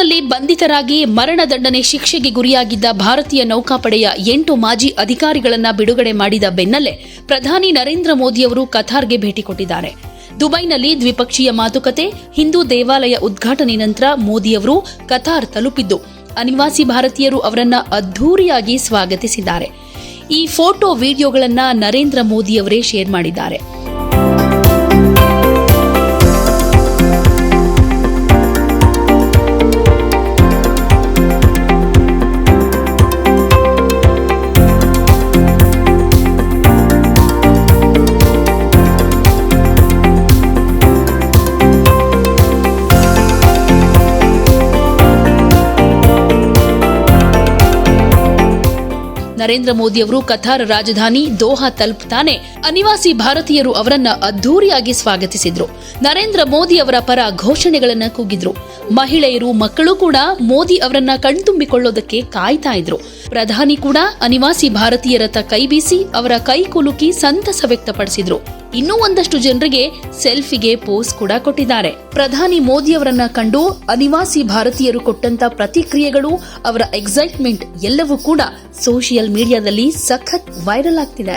ಕತಾರ್ನಲ್ಲಿ ಬಂಧಿತರಾಗಿ ಮರಣದಂಡನೆ ಶಿಕ್ಷೆಗೆ ಗುರಿಯಾಗಿದ್ದ ಭಾರತೀಯ ನೌಕಾಪಡೆಯ 8 ಮಾಜಿ ಅಧಿಕಾರಿಗಳನ್ನ ಬಿಡುಗಡೆ ಮಾಡಿದ ಬೆನ್ನಲ್ಲೇ ಪ್ರಧಾನಿ ನರೇಂದ್ರ ಮೋದಿಯವರು ಕತಾರ್ಗೆ ಭೇಟಿ ಕೊಟ್ಟಿದ್ದಾರೆ. ದುಬೈನಲ್ಲಿ ದ್ವಿಪಕ್ಷೀಯ ಮಾತುಕತೆ, ಹಿಂದೂ ದೇವಾಲಯ ಉದ್ಘಾಟನೆ ನಂತರ ಮೋದಿಯವರು ಕತಾರ್ ತಲುಪಿದ್ದು ಅನಿವಾಸಿ ಭಾರತೀಯರು ಅವರನ್ನ ಅದ್ಧೂರಿಯಾಗಿ ಸ್ವಾಗತಿಸಿದ್ದಾರೆ. ಈ ಫೋಟೋ ವಿಡಿಯೋಗಳನ್ನ ನರೇಂದ್ರ ಮೋದಿಯವರೇ ಶೇರ್ ಮಾಡಿದ್ದಾರೆ. ನರೇಂದ್ರ ಮೋದಿಯವರು ಕತಾರ್ ರಾಜಧಾನಿ ದೋಹಾ ತಲುಪುತ್ತಾನೆ ಅನಿವಾಸಿ ಭಾರತೀಯರು ಅವರನ್ನ ಅದ್ಧೂರಿಯಾಗಿ ಸ್ವಾಗತಿಸಿದ್ರು. ನರೇಂದ್ರ ಮೋದಿ ಅವರ ಪರ ಘೋಷಣೆಗಳನ್ನ ಕೂಗಿದ್ರು. ಮಹಿಳೆಯರು, ಮಕ್ಕಳು ಕೂಡ ಮೋದಿ ಅವರನ್ನ ಕಣ್ತುಂಬಿಕೊಳ್ಳೋದಕ್ಕೆ ಕಾಯ್ತಾ ಇದ್ರು. ಪ್ರಧಾನಿ ಕೂಡ ಅನಿವಾಸಿ ಭಾರತೀಯರತ್ತ ಕೈ ಬೀಸಿ ಅವರ ಕೈ ಕುಲುಕಿ ಸಂತಸ ವ್ಯಕ್ತಪಡಿಸಿದ್ರು. ಇನ್ನೂ ಒಂದಷ್ಟು ಜನರಿಗೆ ಸೆಲ್ಫಿಗೆ ಪೋಸ್ ಕೂಡ ಕೊಟ್ಟಿದ್ದಾರೆ. ಪ್ರಧಾನಿ ಮೋದಿ ಅವರನ್ನ ಕಂಡು ಅನಿವಾಸಿ ಭಾರತೀಯರು ಕೊಟ್ಟಂತ ಪ್ರತಿಕ್ರಿಯೆಗಳು, ಅವರ ಎಕ್ಸೈಟ್ಮೆಂಟ್ ಎಲ್ಲವೂ ಕೂಡ ಸೋಷಿಯಲ್ ಮೀಡಿಯಾದಲ್ಲಿ ಸಖತ್ ವೈರಲ್ ಆಗ್ತಿದೆ.